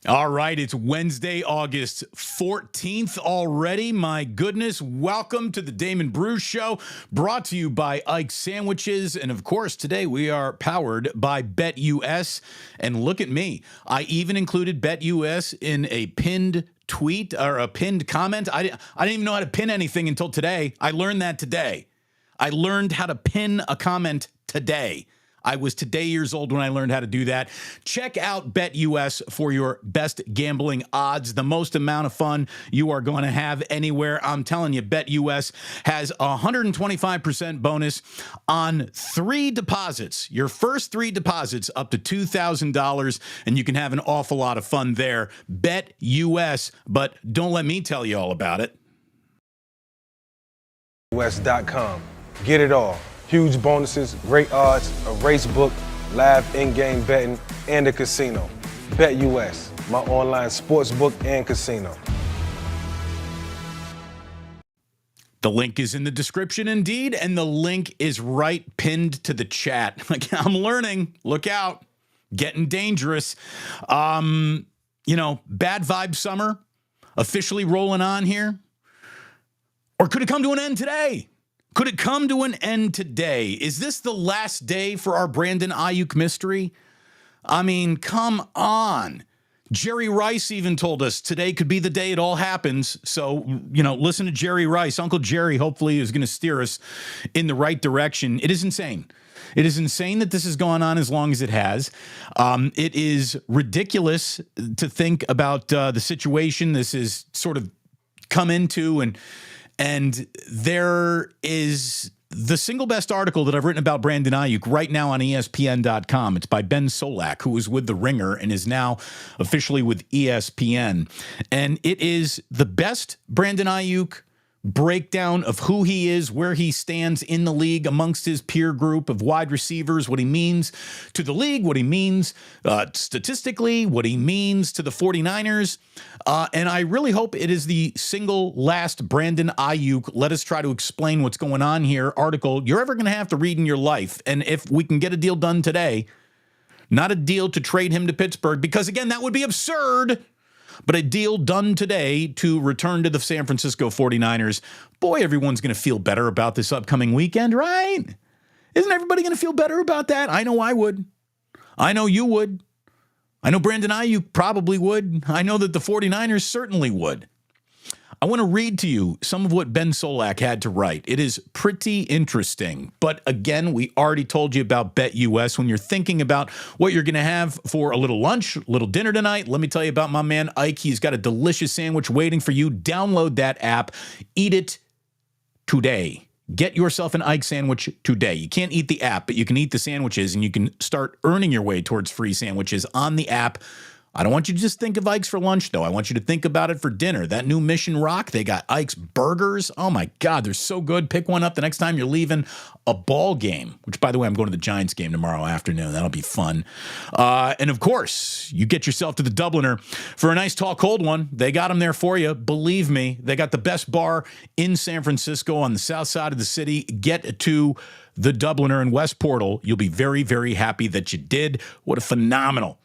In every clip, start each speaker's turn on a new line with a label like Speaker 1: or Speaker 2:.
Speaker 1: All right, it's Wednesday, August 14th already. My goodness, welcome to the Damon Brew Show, brought to you by Ike Sandwiches. And of course, today we are powered by BetUS. And look at me, I even included BetUS in a pinned tweet or a pinned comment. I didn't even know how to pin anything until today. I learned that today. I learned how to pin a comment today. I was today years old when I learned how to do that. Check out BetUS for your best gambling odds, the most amount of fun you are going to have anywhere. I'm telling you, BetUS has a 125% bonus on 3 deposits. Your first 3 deposits up to $2,000, and you can have an awful lot of fun there. BetUS, but don't let me tell you all about it.
Speaker 2: US.com. Get it all. Huge bonuses, great odds, a race book, live in-game betting, and a casino. BetUS, my online sports book and casino.
Speaker 1: The link is in the description indeed, and the link is right pinned to the chat. I'm learning. Look out. Getting dangerous. Bad vibe summer officially rolling on here. Or could it come to an end today? Could it come to an end today? Is this the last day for our Brandon Aiyuk mystery? I mean, come on. Jerry Rice even told us today could be the day it all happens. So, listen to Jerry Rice. Uncle Jerry hopefully is going to steer us in the right direction. It is insane. It is insane that this has gone on as long as it has. It is ridiculous to think about the situation this is sort of come into, and there is the single best article that I've written about Brandon Aiyuk right now on ESPN.com. It's by Ben Solak, who was with The Ringer and is now officially with ESPN. And it is the best Brandon Aiyuk breakdown of who he is, where he stands in the league amongst his peer group of wide receivers, what he means to the league, what he means statistically, what he means to the 49ers. And I really hope it is the single last Brandon Aiyuk, let us try to explain what's going on here, article you're ever going to have to read in your life. And if we can get a deal done today, not a deal to trade him to Pittsburgh, because again, that would be absurd, but a deal done today to return to the San Francisco 49ers. Boy, everyone's going to feel better about this upcoming weekend, right? Isn't everybody going to feel better about that? I know I would. I know you would. I know Brandon Aiyuk probably would. I know that the 49ers certainly would. I want to read to you some of what Ben Solak had to write. It is pretty interesting. But again, we already told you about BetUS. When you're thinking about what you're going to have for a little lunch, a little dinner tonight, let me tell you about my man Ike. He's got a delicious sandwich waiting for you. Download that app. Eat it today. Get yourself an Ike sandwich today. You can't eat the app, but you can eat the sandwiches, and you can start earning your way towards free sandwiches on the app. I don't want you to just think of Ike's for lunch, though. I want you to think about it for dinner. That new Mission Rock, they got Ike's burgers. Oh, my God, they're so good. Pick one up the next time you're leaving a ball game, which, by the way, I'm going to the Giants game tomorrow afternoon. That'll be fun. And, of course, you get yourself to the Dubliner for a nice, tall, cold one. They got them there for you. Believe me, they got the best bar in San Francisco on the south side of the city. Get to the Dubliner in West Portal. You'll be very, very happy that you did. What a phenomenal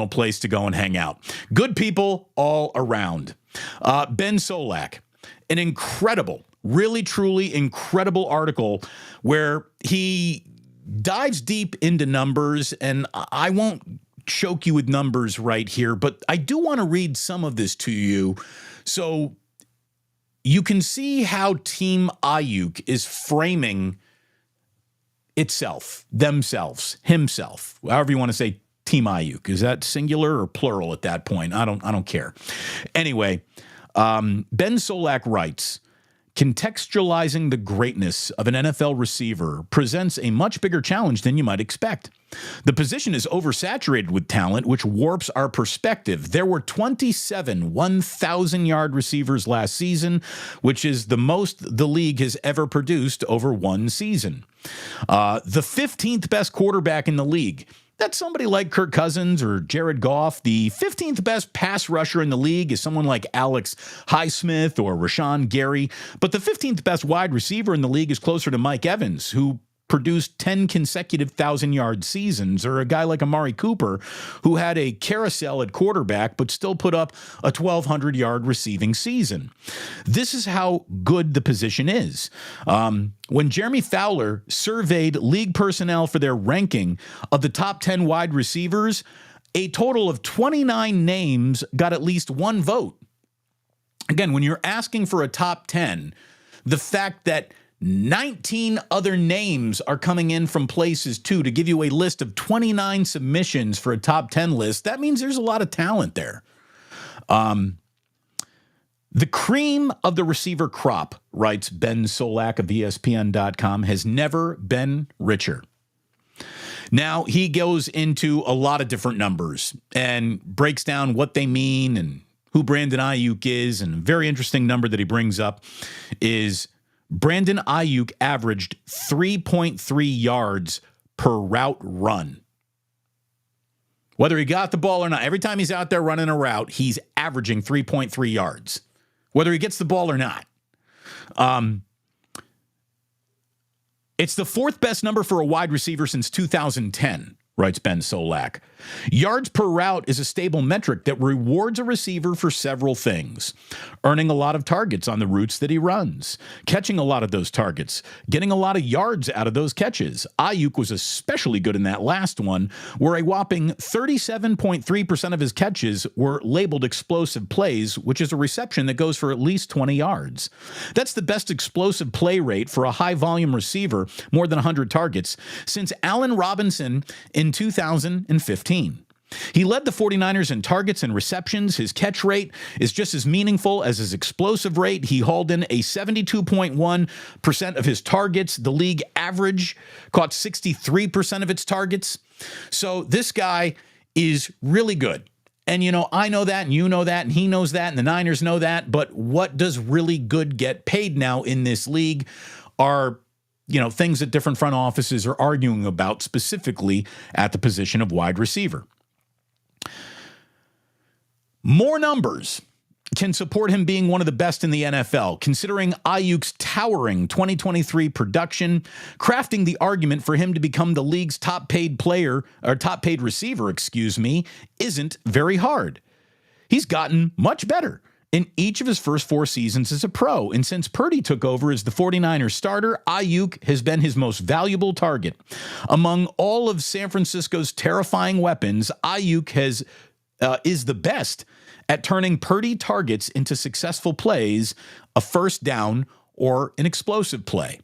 Speaker 1: place to go and hang out. Good people all around. Ben Solak, an incredible, really, truly incredible article where he dives deep into numbers, and I won't choke you with numbers right here, but I do want to read some of this to you so you can see how Team Aiyuk is framing itself, themselves, himself, however you want to say Team Aiyuk. Is that singular or plural at that point? I don't care. Anyway, Ben Solak writes, contextualizing the greatness of an NFL receiver presents a much bigger challenge than you might expect. The position is oversaturated with talent, which warps our perspective. There were 27 1,000-yard receivers last season, which is the most the league has ever produced over one season. The 15th best quarterback in the league. That's somebody like Kirk Cousins or Jared Goff. The 15th best pass rusher in the league is someone like Alex Highsmith or Rashawn Gary. But the 15th best wide receiver in the league is closer to Mike Evans, who produced 10 consecutive 1,000-yard seasons, or a guy like Amari Cooper, who had a carousel at quarterback but still put up a 1,200-yard receiving season. This is how good the position is. When Jeremy Fowler surveyed league personnel for their ranking of the top 10 wide receivers, a total of 29 names got at least one vote. Again, when you're asking for a top 10, the fact that 19 other names are coming in from places too to give you a list of 29 submissions for a top 10 list, that means there's a lot of talent there. The cream of the receiver crop, writes Ben Solak of ESPN.com, has never been richer. Now, he goes into a lot of different numbers and breaks down what they mean and who Brandon Aiyuk is. And a very interesting number that he brings up is Brandon Aiyuk averaged 3.3 yards per route run. Whether he got the ball or not, every time he's out there running a route, he's averaging 3.3 yards, whether he gets the ball or not. It's the fourth best number for a wide receiver since 2010, writes Ben Solak. Yards per route is a stable metric that rewards a receiver for several things: earning a lot of targets on the routes that he runs, catching a lot of those targets, getting a lot of yards out of those catches. Aiyuk was especially good in that last one, where a whopping 37.3% of his catches were labeled explosive plays, which is a reception that goes for at least 20 yards. That's the best explosive play rate for a high-volume receiver, more than 100 targets, since Allen Robinson in 2015. He led the 49ers in targets and receptions. His catch rate is just as meaningful as his explosive rate. He hauled in a 72.1% of his targets. The league average caught 63% of its targets. So this guy is really good. And, you know, I know that, and you know that, and he knows that, and the Niners know that. But what does really good get paid now in this league are, you know, things that different front offices are arguing about, specifically at the position of wide receiver. More numbers can support him being one of the best in the NFL, considering Aiyuk's towering 2023 production. Crafting the argument for him to become the league's top paid receiver, isn't very hard. He's gotten much better in each of his first 4 seasons as a pro. And since Purdy took over as the 49ers starter, Aiyuk has been his most valuable target. Among all of San Francisco's terrifying weapons, Aiyuk is the best at turning Purdy targets into successful plays, a first down, or an explosive play.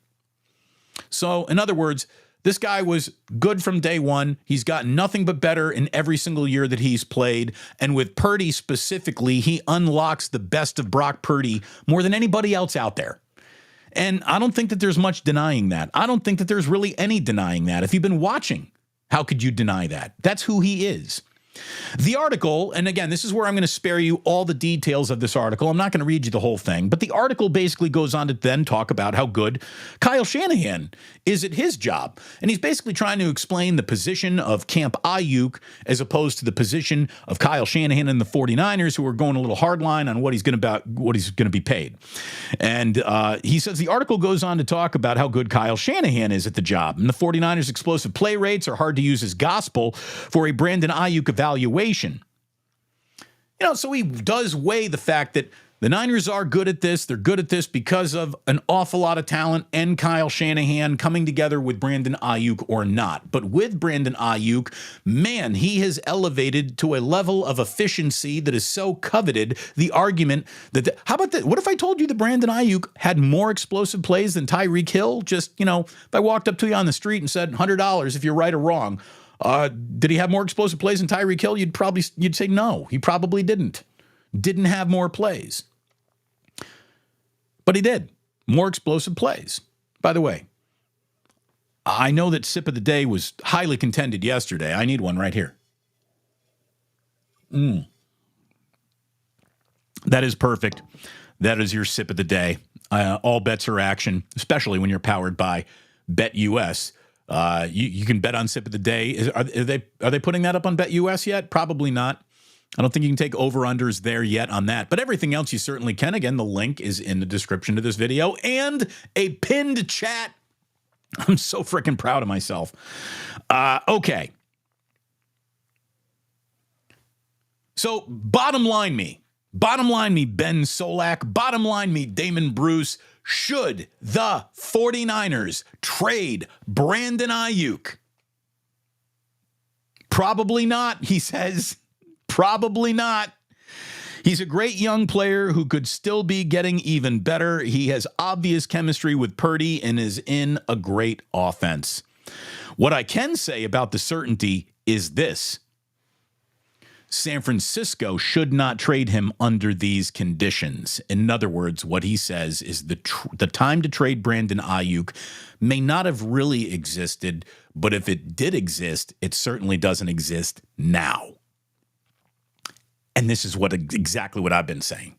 Speaker 1: So, in other words, this guy was good from day one. He's gotten nothing but better in every single year that he's played. And with Purdy specifically, he unlocks the best of Brock Purdy more than anybody else out there. And I don't think that there's much denying that. I don't think that there's really any denying that. If you've been watching, how could you deny that? That's who he is. The article, and again, this is where I'm going to spare you all the details of this article. I'm not going to read you the whole thing, but the article basically goes on to then talk about how good Kyle Shanahan is at his job. And he's basically trying to explain the position of Camp Aiyuk as opposed to the position of Kyle Shanahan and the 49ers, who are going a little hardline on what he's going to be paid. And he says the article goes on to talk about how good Kyle Shanahan is at the job. And the 49ers' explosive play rates are hard to use as gospel for a Brandon Aiyuk evaluation. You know, so he does weigh the fact that the Niners are good at this. They're good at this because of an awful lot of talent and Kyle Shanahan coming together with Brandon Aiyuk or not. But with Brandon Aiyuk, man, he has elevated to a level of efficiency that is so coveted. The argument that, how about that? What if I told you that Brandon Aiyuk had more explosive plays than Tyreek Hill? Just, you know, if I walked up to you on the street and said $100 if you're right or wrong. Did he have more explosive plays than Tyreek Hill? You'd say no. He probably didn't have more plays. But he did. More explosive plays. By the way, I know that sip of the day was highly contended yesterday. I need one right here. That is perfect. That is your sip of the day. All bets are action, especially when you're powered by BetUS. You can bet on sip of the day. Are they putting that up on BetUS yet? Probably not. I don't think you can take over-unders there yet on that. But everything else you certainly can. Again, the link is in the description of this video and a pinned chat I'm so freaking proud of myself. Okay. So bottom line me, Ben Solak, bottom line me, Damon Bruce, should the 49ers trade Brandon Aiyuk? Probably not, he says. Probably not. He's a great young player who could still be getting even better. He has obvious chemistry with Purdy and is in a great offense. What I can say about the certainty is this. San Francisco should not trade him under these conditions. In other words, what he says is the time to trade Brandon Aiyuk may not have really existed, but if it did exist, it certainly doesn't exist now. And this is exactly what I've been saying.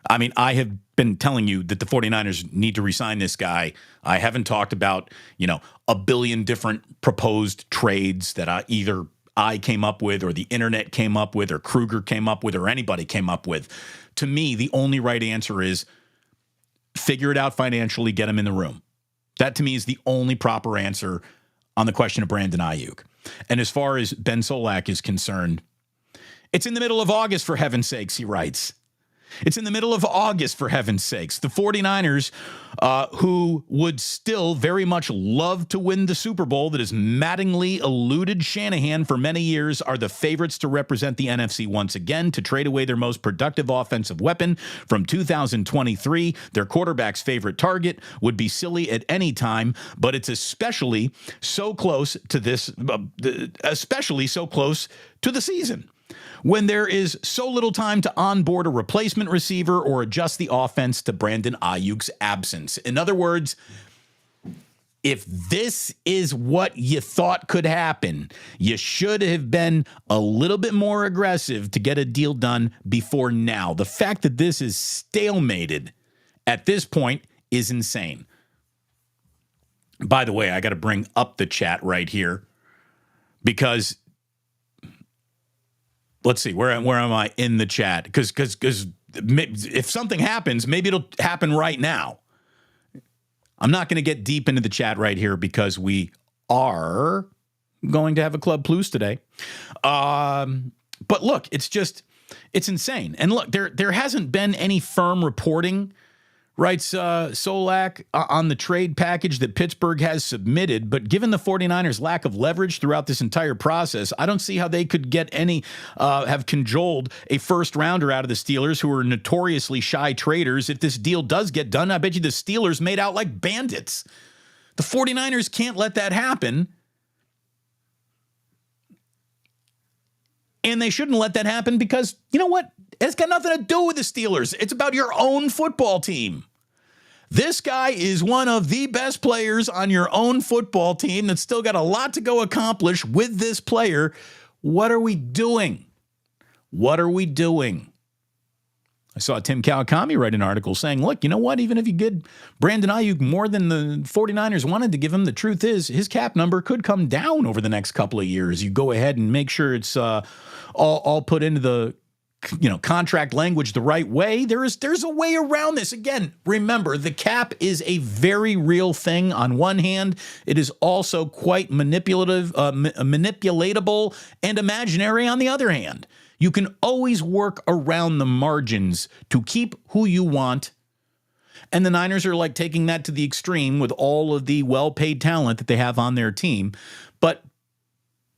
Speaker 1: I mean, I have been telling you that the 49ers need to re-sign this guy. I haven't talked about, a billion different proposed trades that either I came up with or the internet came up with or Kruger came up with or anybody came up with. To me, the only right answer is figure it out financially, get him in the room. That to me is the only proper answer on the question of Brandon Aiyuk. And as far as Ben Solak is concerned, it's in the middle of August, for heaven's sakes, he writes. It's in the middle of August, for heaven's sakes. The 49ers, who would still very much love to win the Super Bowl that has maddeningly eluded Shanahan for many years, are the favorites to represent the NFC once again, to trade away their most productive offensive weapon from 2023. Their quarterback's favorite target would be silly at any time, but it's especially so close to the season, when there is so little time to onboard a replacement receiver or adjust the offense to Brandon Aiyuk's absence. In other words, if this is what you thought could happen, you should have been a little bit more aggressive to get a deal done before now. The fact that this is stalemated at this point is insane. By the way, I got to bring up the chat right here because let's see, where am I in the chat? Because if something happens, maybe it'll happen right now. I'm not going to get deep into the chat right here because we are going to have a Club Plus today. But look, it's insane. And look, there hasn't been any firm reporting, writes Solak, on the trade package that Pittsburgh has submitted. But given the 49ers' lack of leverage throughout this entire process, I don't see how they could get have cajoled a first rounder out of the Steelers, who are notoriously shy traders. If this deal does get done, I bet you the Steelers made out like bandits. The 49ers can't let that happen. And they shouldn't let that happen because, you know what? It's got nothing to do with the Steelers. It's about your own football team. This guy is one of the best players on your own football team that's still got a lot to go accomplish with this player. What are we doing? What are we doing? I saw Tim Kawakami write an article saying, look, you know what? Even if you get Brandon Aiyuk more than the 49ers wanted to give him, the truth is his cap number could come down over the next couple of years. You go ahead and make sure it's all put into the contract language the right way. There's a way around this. Again, remember, the cap is a very real thing. On one hand, it is also quite manipulatable and imaginary on the other hand. You can always work around the margins to keep who you want. And the Niners are like taking that to the extreme with all of the well-paid talent that they have on their team. But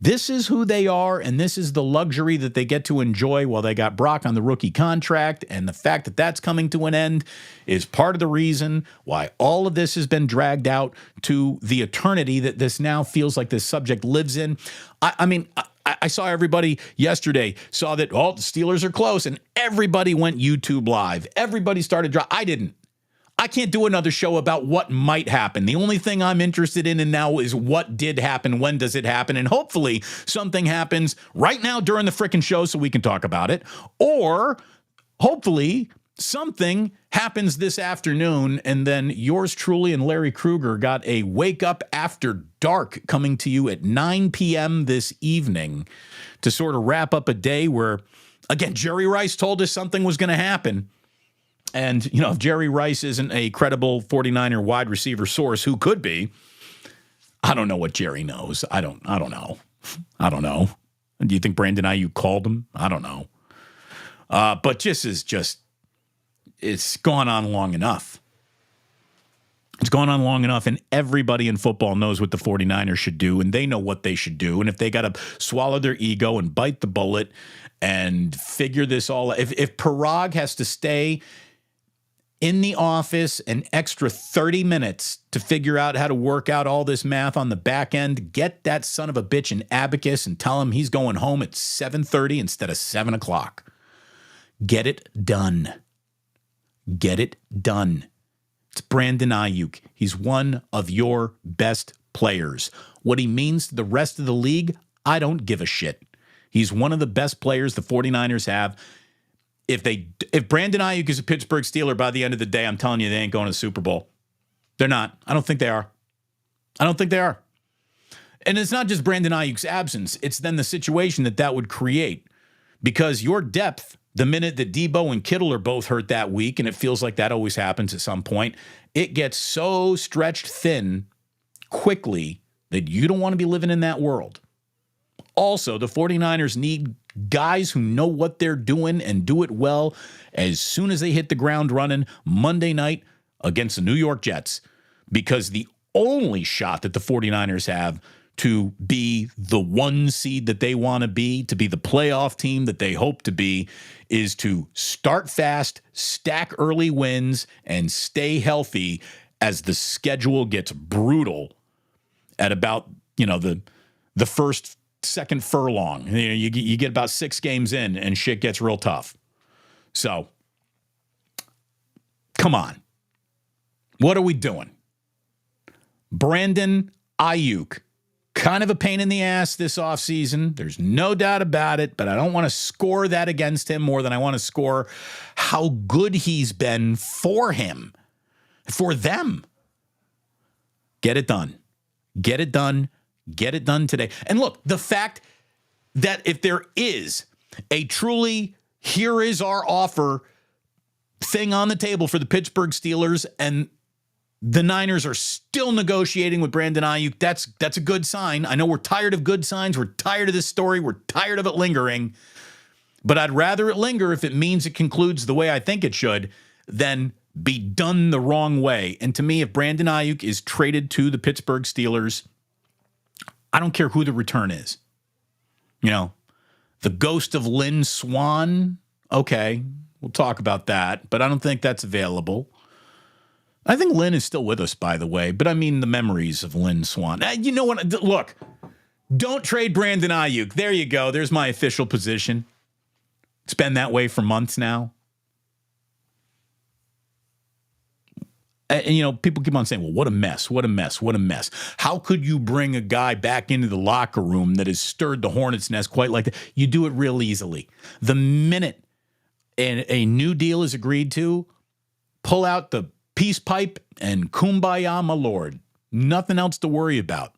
Speaker 1: this is who they are, and this is the luxury that they get to enjoy while they got Brock on the rookie contract. And the fact that that's coming to an end is part of the reason why all of this has been dragged out to the eternity that this now feels like this subject lives in. I saw everybody yesterday saw that, the Steelers are close, and everybody went YouTube Live. Everybody started I didn't. I can't do another show about what might happen. The only thing I'm interested in now is what did happen, when does it happen, and hopefully something happens right now during the frickin' show so we can talk about it, or hopefully something happens this afternoon, and then yours truly and Larry Kruger got a Wake Up After Dark coming to you at 9 p.m. this evening to sort of wrap up a day where, again, Jerry Rice told us something was going to happen. And, if Jerry Rice isn't a credible 49er wide receiver source, who could be, I don't know what Jerry knows. I don't know. Do you think Brandon Aiyuk called him? I don't know. But it's gone on long enough. It's gone on long enough, and everybody in football knows what the 49ers should do, and they know what they should do. And if they got to swallow their ego and bite the bullet and figure this all out, if Paraag has to stay in the office an extra 30 minutes to figure out how to work out all this math on the back end, get that son of a bitch an abacus and tell him he's going home at 7:30 instead of 7 o'clock. Get it done. Get it done. It's Brandon Aiyuk. He's one of your best players. What he means to the rest of the league, I don't give a shit. He's one of the best players the 49ers have. If Brandon Aiyuk is a Pittsburgh Steeler by the end of the day, I'm telling you, they ain't going to the Super Bowl. They're not. I don't think they are. And it's not just Brandon Aiyuk's absence. It's then the situation that would create. Because your depth, the minute that Debo and Kittle are both hurt that week, and it feels like that always happens at some point, it gets so stretched thin quickly that you don't want to be living in that world. Also, the 49ers need guys who know what they're doing and do it well as soon as they hit the ground running Monday night against the New York Jets, because the only shot that the 49ers have to be the one seed that they want to be the playoff team that they hope to be, is to start fast, stack early wins, and stay healthy as the schedule gets brutal at about, the first, second furlong. You get about 6 games in and shit gets real tough. So, come on. What are we doing? Brandon Aiyuk. Kind of a pain in the ass this offseason. There's no doubt about it, but I don't want to score that against him more than I want to score how good he's been for him, for them. Get it done. Get it done. Get it done today. And look, the fact that if there is a truly here is our offer thing on the table for the Pittsburgh Steelers, and the Niners are still negotiating with Brandon Aiyuk, that's a good sign. I know we're tired of good signs. We're tired of this story. We're tired of it lingering. But I'd rather it linger if it means it concludes the way I think it should than be done the wrong way. And to me, if Brandon Aiyuk is traded to the Pittsburgh Steelers, I don't care who the return is. The ghost of Lynn Swann, okay, we'll talk about that. But I don't think that's available. I think Lynn is still with us, by the way, but I mean the memories of Lynn Swann. You know what? Look, don't trade Brandon Aiyuk. There you go. There's my official position. It's been that way for months now. And, people keep on saying, well, what a mess, what a mess, what a mess. How could you bring a guy back into the locker room that has stirred the hornet's nest quite like that? You do it real easily. The minute a new deal is agreed to, pull out the peace pipe and kumbaya, my lord. Nothing else to worry about.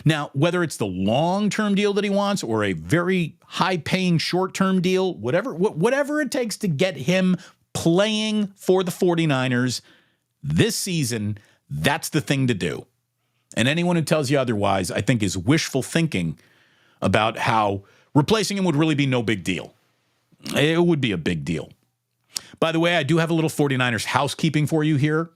Speaker 1: Now, whether it's the long-term deal that he wants or a very high-paying short-term deal, whatever it takes to get him playing for the 49ers this season, that's the thing to do. And anyone who tells you otherwise, I think, is wishful thinking about how replacing him would really be no big deal. It would be a big deal. By the way, I do have a little 49ers housekeeping for you here.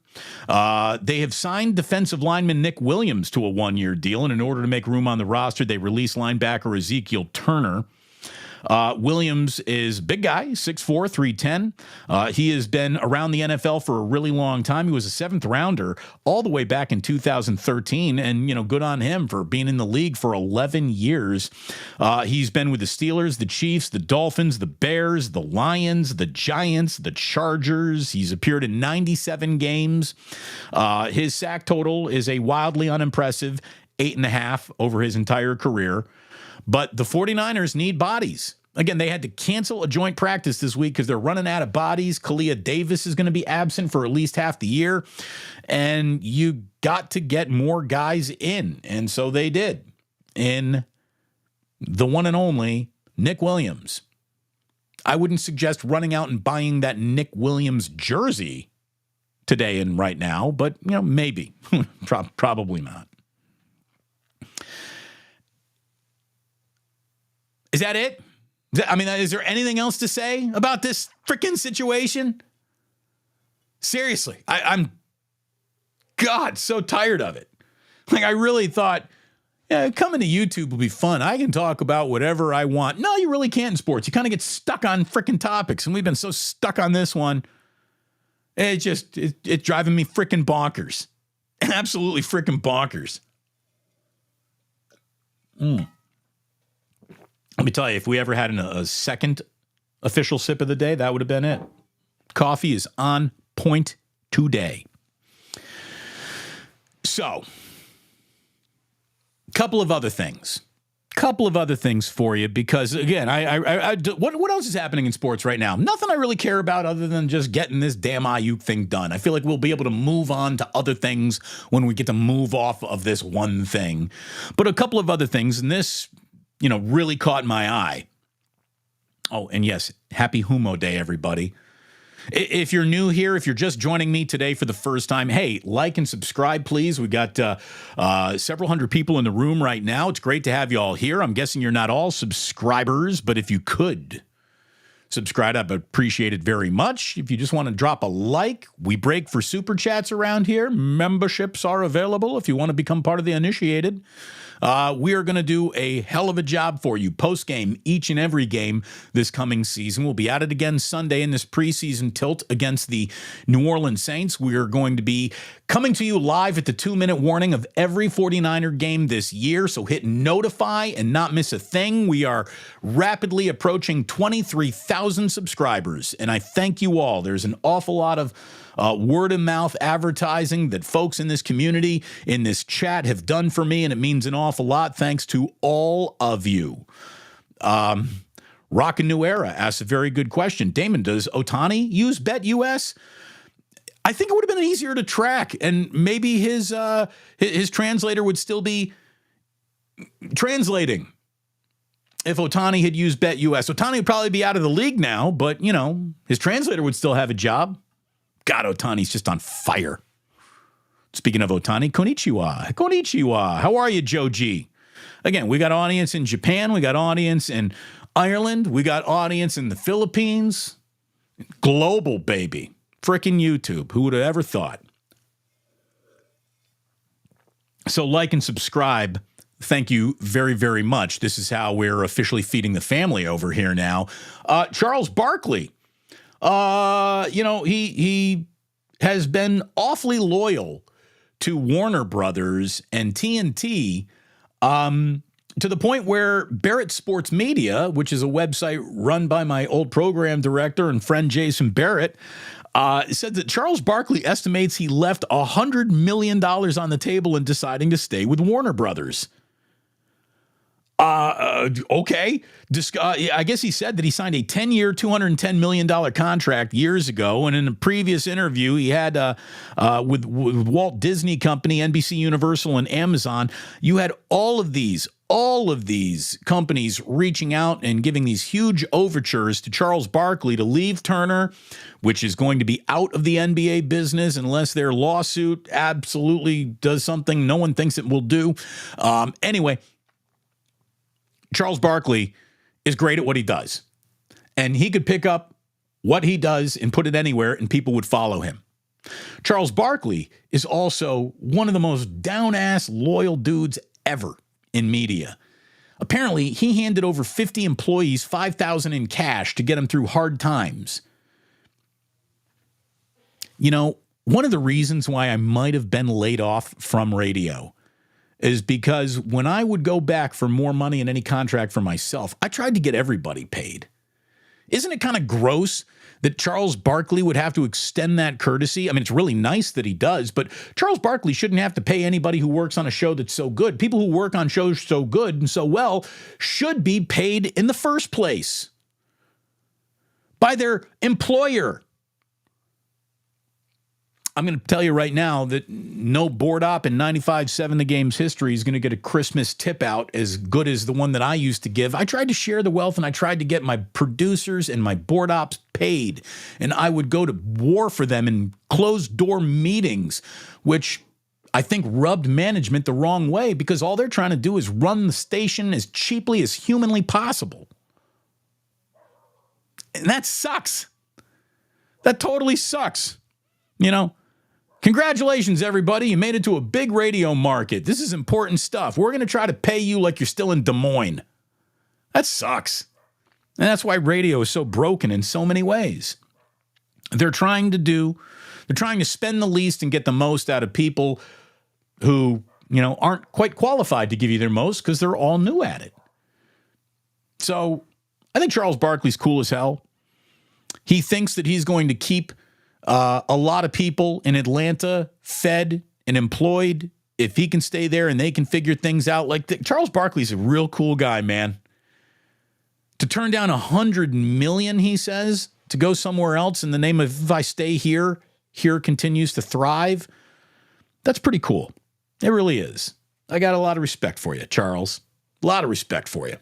Speaker 1: They have signed defensive lineman Nick Williams to a 1-year deal, and in order to make room on the roster, they released linebacker Ezekiel Turner. Williams is a big guy, 6'4", 310. He has been around the NFL for a really long time. He was a 7th rounder all the way back in 2013, and, good on him for being in the league for 11 years. He's been with the Steelers, the Chiefs, the Dolphins, the Bears, the Lions, the Giants, the Chargers. He's appeared in 97 games. His sack total is a wildly unimpressive 8.5 over his entire career. But the 49ers need bodies. Again, they had to cancel a joint practice this week because they're running out of bodies. Kalia Davis is going to be absent for at least half the year. And you got to get more guys in. And so they did. In the one and only Nick Williams. I wouldn't suggest running out and buying that Nick Williams jersey today and right now, but, maybe. Probably not. Is that it? Is there anything else to say about this freaking situation? Seriously, I'm so tired of it. Like, I really thought, coming to YouTube will be fun. I can talk about whatever I want. No, you really can't in sports. You kind of get stuck on freaking topics, and we've been so stuck on this one. It's driving me freaking bonkers. Absolutely freaking bonkers. Let me tell you, if we ever had a second official sip of the day, that would have been it. Coffee is on point today. So, couple of other things for you, because again, what else is happening in sports right now? Nothing I really care about other than just getting this damn Aiyuk thing done. I feel like we'll be able to move on to other things when we get to move off of this one thing. But a couple of other things, and this, really caught my eye. Oh, and yes, happy Humo Day, everybody. If you're new here, if you're just joining me today for the first time, hey, like and subscribe, please. We got several hundred people in the room right now. It's great to have you all here. I'm guessing you're not all subscribers, but if you could subscribe, I'd appreciate it very much. If you just want to drop a like, we break for super chats around here. Memberships are available if you want to become part of the initiated. We are going to do a hell of a job for you post-game, each and every game this coming season. We'll be at it again Sunday in this preseason tilt against the New Orleans Saints. We are going to be coming to you live at the 2-minute warning of every 49er game this year, so hit notify and not miss a thing. We are rapidly approaching 23,000 subscribers, and I thank you all. There's an awful lot of word-of-mouth advertising that folks in this community, in this chat, have done for me, and it means an awful lot. Thanks to all of you. Rockin' New Era asks a very good question. Damon, does Otani use BetUS? I think it would have been easier to track, and maybe his translator would still be translating if Otani had used BetUS. Otani would probably be out of the league now, but, his translator would still have a job. God, Otani's just on fire. Speaking of Otani, konnichiwa. Konnichiwa. How are you, Joe G? Again, we got audience in Japan. We got audience in Ireland. We got audience in the Philippines. Global, baby. Frickin' YouTube. Who would have ever thought? So like and subscribe. Thank you very, very much. This is how we're officially feeding the family over here now. Charles Barkley. He has been awfully loyal to Warner Brothers and TNT, to the point where Barrett Sports Media, which is a website run by my old program director and friend Jason Barrett, said that Charles Barkley estimates he left $100 million on the table in deciding to stay with Warner Brothers. Okay. I guess he said that he signed a 10-year, $210 million contract years ago. And in a previous interview he had with Walt Disney Company, NBC Universal, and Amazon, you had all of these companies reaching out and giving these huge overtures to Charles Barkley to leave Turner, which is going to be out of the NBA business unless their lawsuit absolutely does something no one thinks it will do. Anyway, Charles Barkley is great at what he does, and he could pick up what he does and put it anywhere and people would follow him. Charles Barkley is also one of the most down-ass loyal dudes ever in media. Apparently, he handed over 50 employees $5,000 in cash to get them through hard times. One of the reasons why I might have been laid off from radio is because when I would go back for more money in any contract for myself, I tried to get everybody paid. Isn't it kind of gross that Charles Barkley would have to extend that courtesy? I mean, it's really nice that he does, but Charles Barkley shouldn't have to pay anybody who works on a show that's so good. People who work on shows so good and so well should be paid in the first place by their employer. I'm going to tell you right now that no board op in 95.7 The Game's history is going to get a Christmas tip out as good as the one that I used to give. I tried to share the wealth, and I tried to get my producers and my board ops paid, and I would go to war for them in closed-door meetings, which I think rubbed management the wrong way because all they're trying to do is run the station as cheaply as humanly possible. And that sucks. That totally sucks. You know, congratulations, everybody. You made it to a big radio market. This is important stuff. We're going to try to pay you like you're still in Des Moines. That sucks. And that's why radio is so broken in so many ways. They're trying to spend the least and get the most out of people who, you know, aren't quite qualified to give you their most because they're all new at it. So I think Charles Barkley's cool as hell. He thinks that he's going to keep a lot of people in Atlanta fed and employed if he can stay there and they can figure things out. Charles Barkley's a real cool guy, man. To turn down $100 million, he says, to go somewhere else in the name of if I stay here continues to thrive. That's pretty cool. It really is. I got a lot of respect for you, Charles. A lot of respect for you.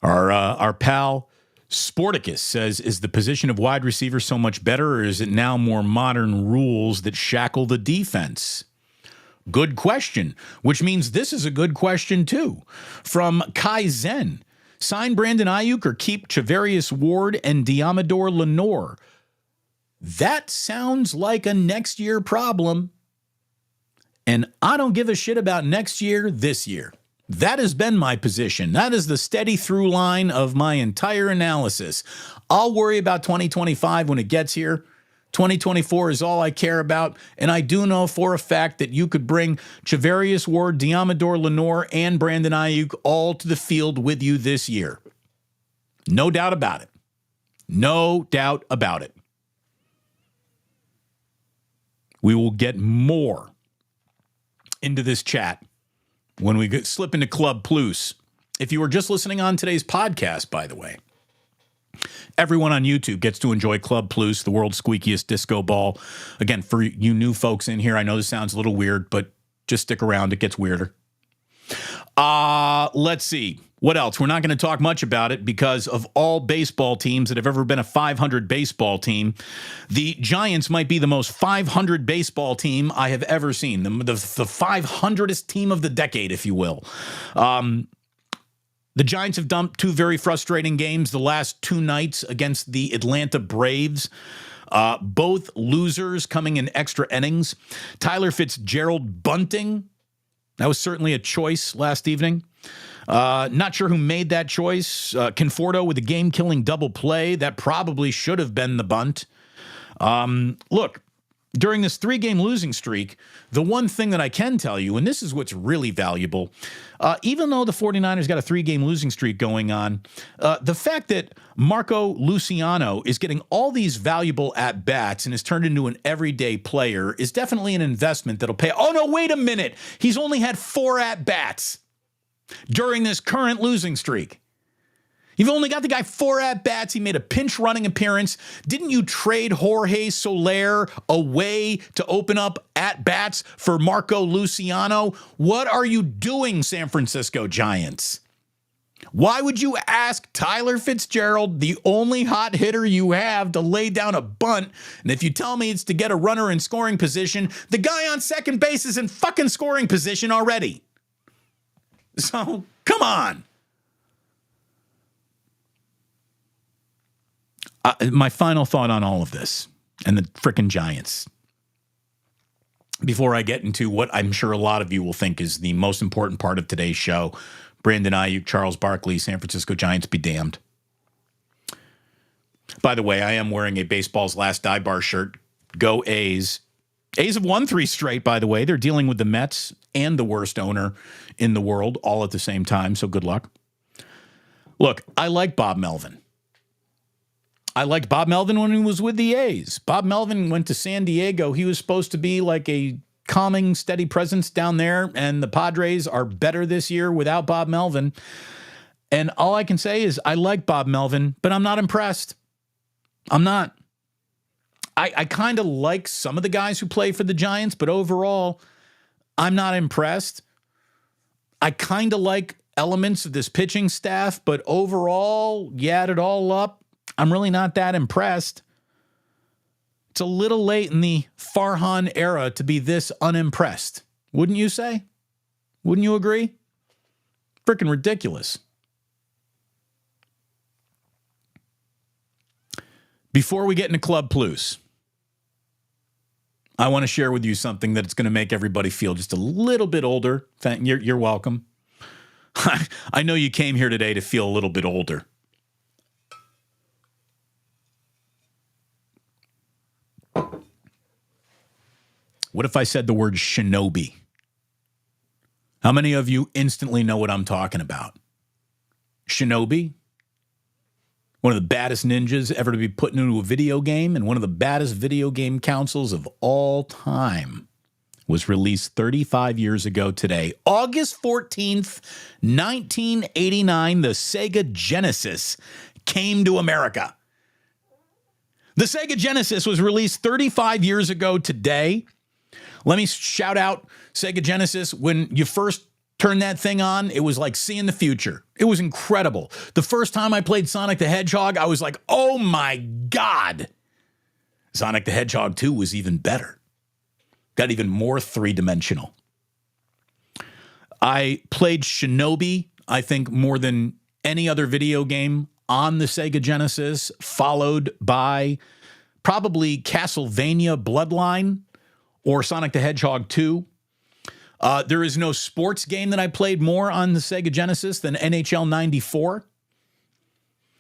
Speaker 1: Our pal Sporticus says, is the position of wide receiver so much better, or is it now more modern rules that shackle the defense? Good question, which means this is a good question too. From Kai Zen, sign Brandon Aiyuk or keep Charvarius Ward and Diamador Lenore. That sounds like a next year problem. And I don't give a shit about next year, this year. That has been my position. That is the steady through line of my entire analysis. I'll worry about 2025 when it gets here. 2024 is all I care about. And I do know for a fact that you could bring Charvarius Ward, Diamador Lenore, and Brandon Aiyuk all to the field with you this year. No doubt about it. No doubt about it. We will get more into this chat when we slip into Club Plus. If you were just listening on today's podcast, by the way, everyone on YouTube gets to enjoy Club Plus, the world's squeakiest disco ball. Again, for you new folks in here, I know this sounds a little weird, but just stick around. It gets weirder. Let's see. What else? We're not going to talk much about it because of all baseball teams that have ever been a 500 baseball team. The Giants might be the most 500 baseball team I have ever seen. The 500th team of the decade, if you will. The Giants have dumped two very frustrating games the last two nights against the Atlanta Braves. Both losers coming in extra innings. Tyler Fitzgerald bunting. That was certainly a choice last evening. Not sure who made that choice. Conforto with a game-killing double play. That probably should have been the bunt. Look, during this 3-game losing streak, the one thing that I can tell you, and this is what's really valuable, even though the 49ers got a 3-game losing streak going on, the fact that Marco Luciano is getting all these valuable at-bats and is turned into an everyday player is definitely an investment that'll pay. Oh, no, wait a minute. He's only had 4 at-bats during this current losing streak. You've only got the guy 4 at-bats. He made a pinch running appearance. Didn't you trade Jorge Soler away to open up at-bats for Marco Luciano? What are you doing, San Francisco Giants? Why would you ask Tyler Fitzgerald, the only hot hitter you have, to lay down a bunt? And if you tell me it's to get a runner in scoring position, the guy on second base is in fucking scoring position already. So, come on. My final thought on all of this and the frickin' Giants, before I get into what I'm sure a lot of you will think is the most important part of today's show, Brandon Aiyuk, Charles Barkley, San Francisco Giants be damned. By the way, I am wearing a Baseball's Last Dive Bar shirt. Go A's. A's have won 3 straight, by the way. They're dealing with the Mets and the worst owner in the world all at the same time, so good luck. Look, I like Bob Melvin. I liked Bob Melvin when he was with the A's. Bob Melvin went to San Diego. He was supposed to be like a calming, steady presence down there, and the Padres are better this year without Bob Melvin. And all I can say is I like Bob Melvin, but I'm not impressed. I'm not. I kind of like some of the guys who play for the Giants, but overall, I'm not impressed. I kind of like elements of this pitching staff, but overall, you add it all up, I'm really not that impressed. It's a little late in the Farhan era to be this unimpressed. Wouldn't you say? Wouldn't you agree? Freaking ridiculous. Before we get into Club Plus, I want to share with you something that's going to make everybody feel just a little bit older. You're welcome. I know you came here today to feel a little bit older. What if I said the word shinobi? How many of you instantly know what I'm talking about? Shinobi? One of the baddest ninjas ever to be put into a video game, and one of the baddest video game consoles of all time, was released 35 years ago today. August 14th, 1989, the Sega Genesis came to America. The Sega Genesis was released 35 years ago today. Let me shout out Sega Genesis. When you first turned that thing on, it was like seeing the future. It was incredible. The first time I played Sonic the Hedgehog, I was like, oh my God. Sonic the Hedgehog 2 was even better. Got even more three-dimensional. I played Shinobi, I think, more than any other video game on the Sega Genesis, followed by probably Castlevania Bloodline or Sonic the Hedgehog 2. There is no sports game that I played more on the Sega Genesis than NHL 94.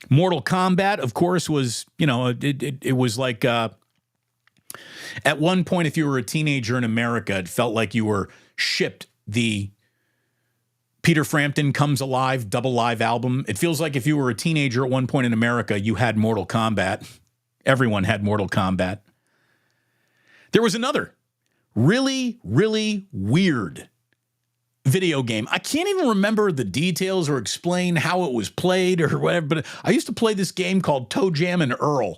Speaker 1: Mortal Kombat, of course, was, it was like, at one point, if you were a teenager in America, it felt like you were shipped the Peter Frampton Comes Alive double live album. It feels like if you were a teenager at one point in America, you had Mortal Kombat. Everyone had Mortal Kombat. There was another really, really weird video game. I can't even remember the details or explain how it was played or whatever, but I used to play this game called Toe Jam and Earl.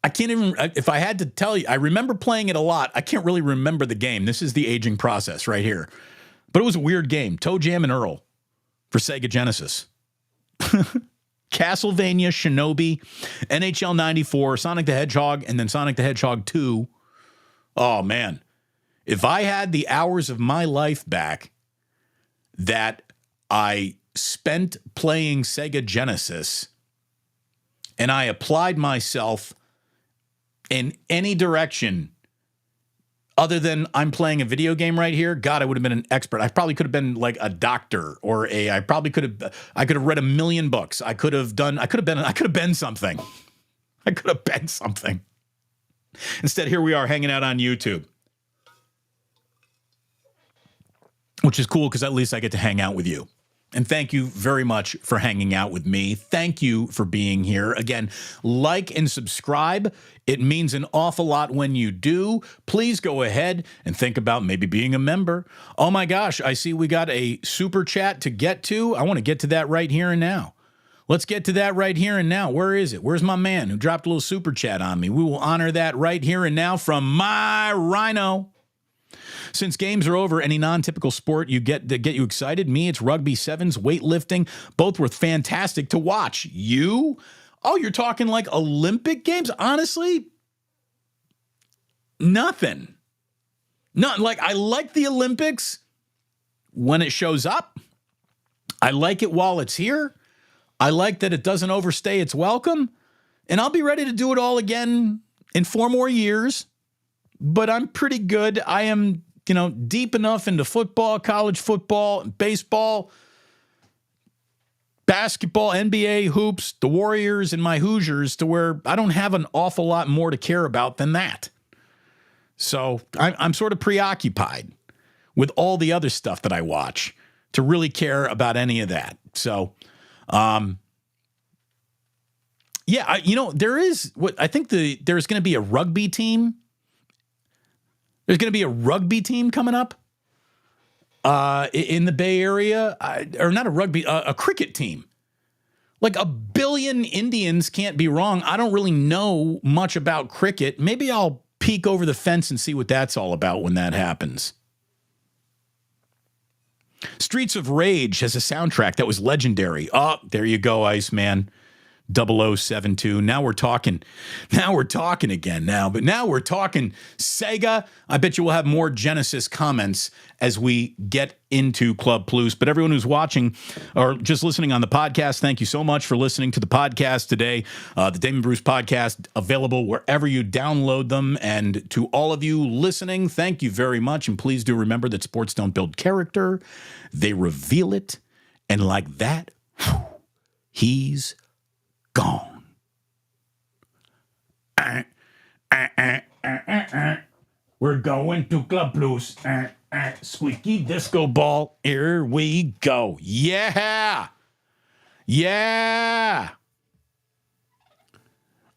Speaker 1: I can't even, if I had to tell you, I remember playing it a lot. I can't really remember the game. This is the aging process right here. But it was a weird game. Toe Jam and Earl for Sega Genesis. Castlevania, Shinobi, NHL 94, Sonic the Hedgehog, and then Sonic the Hedgehog 2. Oh, man. If I had the hours of my life back that I spent playing Sega Genesis and I applied myself in any direction other than I'm playing a video game right here, God, I would have been an expert. I probably could have been like a doctor or I could have read a million books. I could have been something. I could have been something. Instead, here we are hanging out on YouTube, which is cool because at least I get to hang out with you. And thank you very much for hanging out with me. Thank you for being here. Again, like and subscribe. It means an awful lot when you do. Please go ahead and think about maybe being a member. Oh my gosh, I see we got a super chat to get to. I want to get to that right here and now. Let's get to that right here and now. Where is it? Where's my man who dropped a little super chat on me? We will honor that right here and now from my Rhino. Since games are over, any non-typical sport you get that get you excited? Me, it's rugby sevens, weightlifting. Both were fantastic to watch. You? Oh, you're talking like Olympic games? Honestly, nothing. Not like I like the Olympics when it shows up. I like it while it's here. I like that it doesn't overstay its welcome. And I'll be ready to do it all again in 4 more years. But I'm pretty good. I am, deep enough into football, college football, baseball, basketball, NBA, hoops, the Warriors, and my Hoosiers to where I don't have an awful lot more to care about than that. So I'm sort of preoccupied with all the other stuff that I watch to really care about any of that. So, there is what I think there's going to be a rugby team. There's going to be a rugby team coming up. in the Bay Area, or not a rugby, a cricket team. Like a billion Indians can't be wrong. I don't really know much about cricket. Maybe I'll peek over the fence and see what that's all about when that happens. Streets of Rage has a soundtrack that was legendary. Oh, there you go, Iceman. 0072. Now we're talking. Now we're talking again now. But now we're talking Sega. I bet you we'll have more Genesis comments as we get into Club Plus. But everyone who's watching or just listening on the podcast, thank you so much for listening to the podcast today. The Damon Bruce podcast available wherever you download them. And to all of you listening, thank you very much. And please do remember that sports don't build character. They reveal it. And like that, he's gone. We're going to Club Plus. Squeaky disco ball. Here we go. Yeah. Yeah.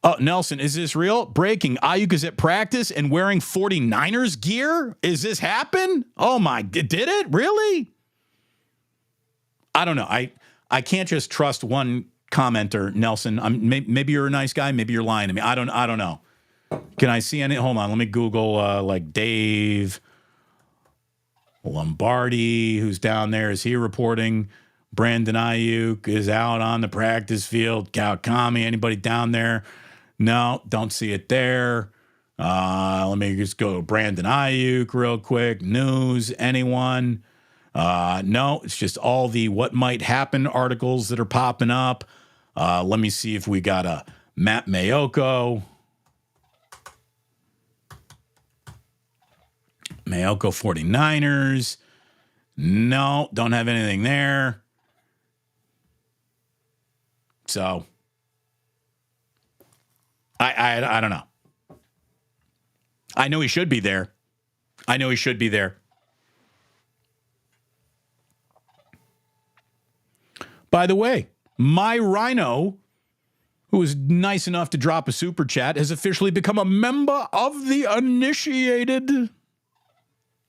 Speaker 1: Oh, Nelson, is this real? Breaking. Aiyuk is at practice and wearing 49ers gear? Is this happen? Oh, my. Did it? Really? I don't know. I can't just trust one commenter, Nelson. Maybe you're a nice guy. Maybe you're lying to me. I don't know. Can I see any? Hold on. Let me Google like Dave Lombardi, who's down there. Is he reporting Brandon Aiyuk is out on the practice field? Kawakami, anybody down there? No, don't see it there. Let me just go to Brandon Aiyuk real quick. News, anyone? No, it's just all the what might happen articles that are popping up. Let me see if we got a Matt Mayoko. Mayoko 49ers. No, don't have anything there. So, I don't know. I know he should be there. By the way, my Rhino, who was nice enough to drop a super chat, has officially become a member of the initiated.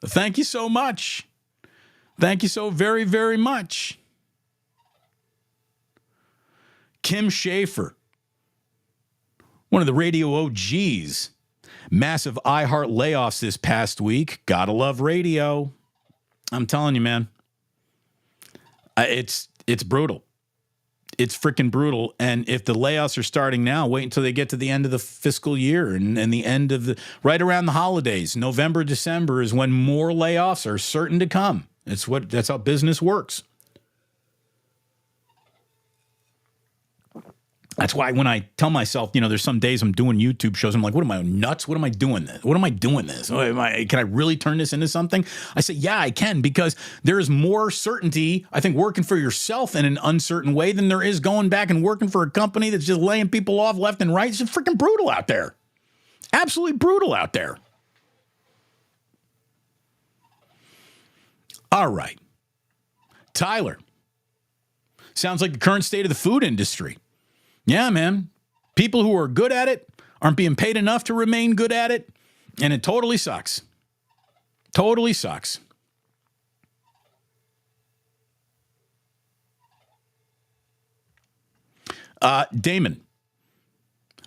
Speaker 1: Thank you so much. Thank you so very, very much. Kim Schaefer, one of the radio OGs. Massive iHeart layoffs this past week. Gotta love radio. I'm telling you, man. It's brutal. It's freaking brutal. And if the layoffs are starting now, wait until they get to the end of the fiscal year and the end of right around the holidays. November, December is when more layoffs are certain to come. That's how business works. That's why when I tell myself, there's some days I'm doing YouTube shows, I'm like, what am I, nuts? What am I doing this? Can I really turn this into something? I say, yeah, I can, because there is more certainty, I think, working for yourself in an uncertain way than there is going back and working for a company that's just laying people off left and right. It's just freaking brutal out there. Absolutely brutal out there. All right. Tyler. Sounds like the current state of the food industry. Yeah, man. People who are good at it aren't being paid enough to remain good at it, and it totally sucks. Totally sucks. Damon.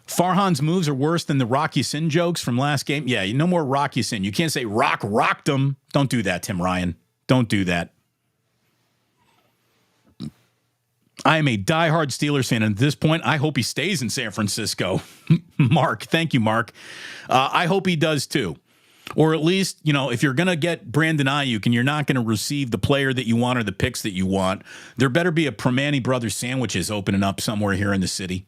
Speaker 1: Farhan's moves are worse than the Rock Ya-Sin jokes from last game. Yeah, no more Rock Ya-Sin. You can't say Rock rocked him. Don't do that, Tim Ryan. Don't do that. I am a diehard Steelers fan, and at this point, I hope he stays in San Francisco. Mark, thank you, Mark. I hope he does too. Or at least, if you're going to get Brandon Aiyuk and you're not going to receive the player that you want or the picks that you want, there better be a Primanti Brothers sandwiches opening up somewhere here in the city.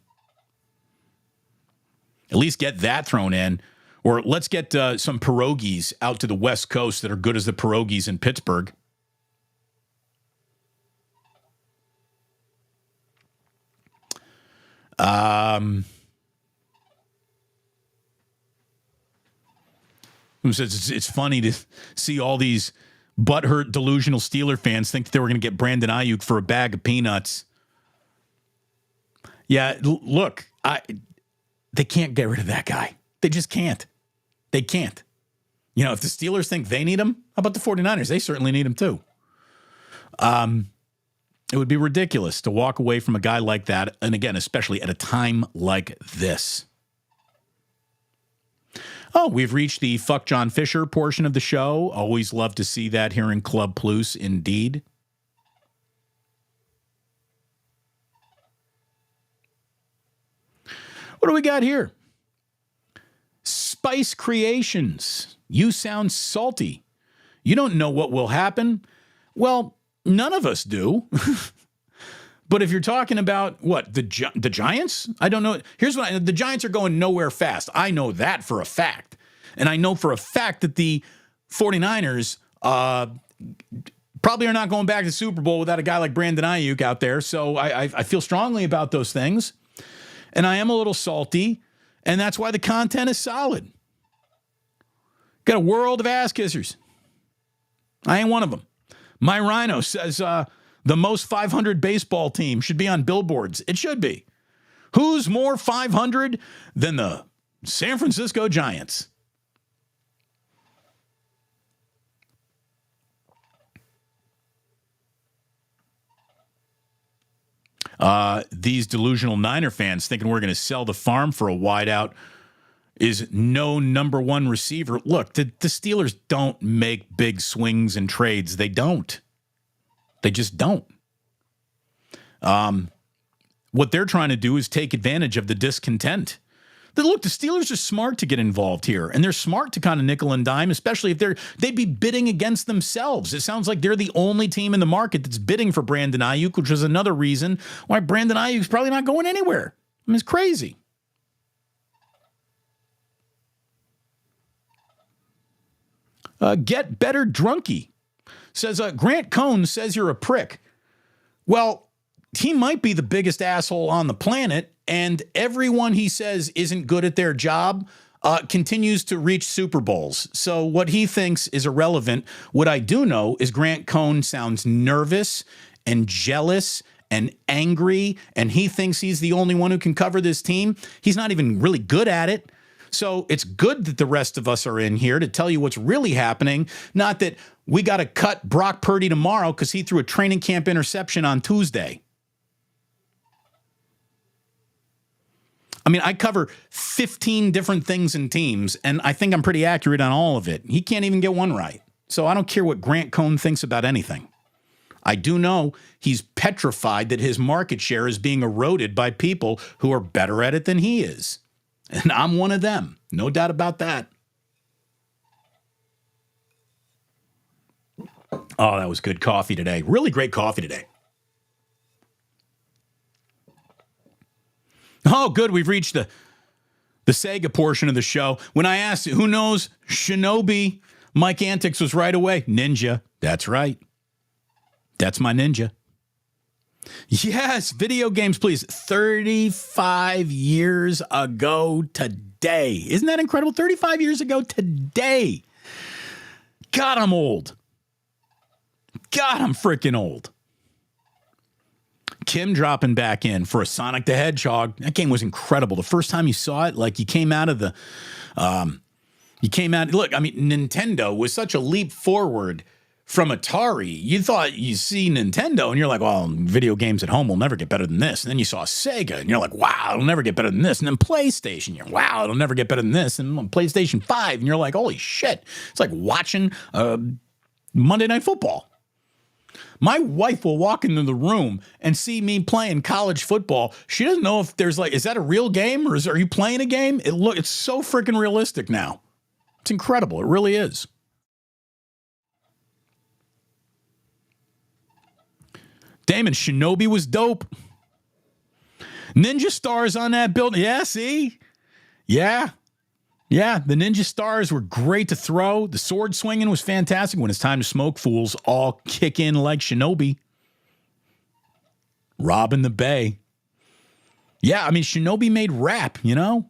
Speaker 1: At least get that thrown in. Or let's get some pierogies out to the West Coast that are good as the pierogies in Pittsburgh. Who says it's funny to see all these butthurt, delusional Steeler fans think that they were going to get Brandon Aiyuk for a bag of peanuts. Yeah, look, they can't get rid of that guy. They just can't. They can't. If the Steelers think they need him, how about the 49ers? They certainly need him too. It would be ridiculous to walk away from a guy like that, and again, especially at a time like this. Oh, we've reached the Fuck John Fisher portion of the show. Always love to see that here in Club Plus, indeed. What do we got here? Spice Creations. You sound salty. You don't know what will happen. Well, none of us do. But if you're talking about what, the Giants? I don't know. Here's what the Giants are going nowhere fast. I know that for a fact. And I know for a fact that the 49ers probably are not going back to the Super Bowl without a guy like Brandon Aiyuk out there. So I feel strongly about those things. And I am a little salty. And that's why the content is solid. Got a world of ass kissers. I ain't one of them. My Rhino says the most 500 baseball team should be on billboards. It should be. Who's more 500 than the San Francisco Giants? These delusional Niner fans thinking we're going to sell the farm for a wideout is no number one receiver. Look, the Steelers don't make big swings and trades. They don't. They just don't. What they're trying to do is take advantage of the discontent. Look, the Steelers are smart to get involved here, and they're smart to kind of nickel and dime, especially if they'd be bidding against themselves. It sounds like they're the only team in the market that's bidding for Brandon Aiyuk, which is another reason why Brandon Aiyuk's probably not going anywhere. I mean, it's crazy. Get Better Drunky says, Grant Cohn says you're a prick. Well, he might be the biggest asshole on the planet, and everyone he says isn't good at their job continues to reach Super Bowls. So what he thinks is irrelevant. What I do know is Grant Cohn sounds nervous and jealous and angry, and he thinks he's the only one who can cover this team. He's not even really good at it. So it's good that the rest of us are in here to tell you what's really happening, not that we got to cut Brock Purdy tomorrow because he threw a training camp interception on Tuesday. I mean, I cover 15 different things in teams, and I think I'm pretty accurate on all of it. He can't even get one right. So I don't care what Grant Cohn thinks about anything. I do know he's petrified that his market share is being eroded by people who are better at it than he is. And I'm one of them. No doubt about that. Oh, that was good coffee today. Really great coffee today. Oh, good. We've reached the Sega portion of the show. When I asked, who knows Shinobi, Mike Antics was right away. Ninja. That's right. That's my ninja. Yes, video games, please. 35 years ago today. Isn't that incredible? 35 years ago today. God, I'm old. God, I'm freaking old. Kim dropping back in for a Sonic the Hedgehog. That game was incredible. The first time you saw it, like you came out of the, look, I mean, Nintendo was such a leap forward from Atari. You thought you see Nintendo and you're like, well, video games at home will never get better than this. And then you saw Sega and you're like, wow, it'll never get better than this. And then PlayStation, you're wow, it'll never get better than this. And on PlayStation 5, and you're like, holy shit. It's like watching Monday Night Football. My wife will walk into the room and see me playing college football. She doesn't know if there's like, is that a real game or are you playing a game? It's so freaking realistic now. It's incredible. It really is. Damon, Shinobi was dope. Ninja stars on that building. Yeah, see? Yeah. Yeah, the Ninja Stars were great to throw. The sword swinging was fantastic. When it's time to smoke, fools all kick in like Shinobi. Robbing the Bay. Yeah, I mean, Shinobi made rap, you know?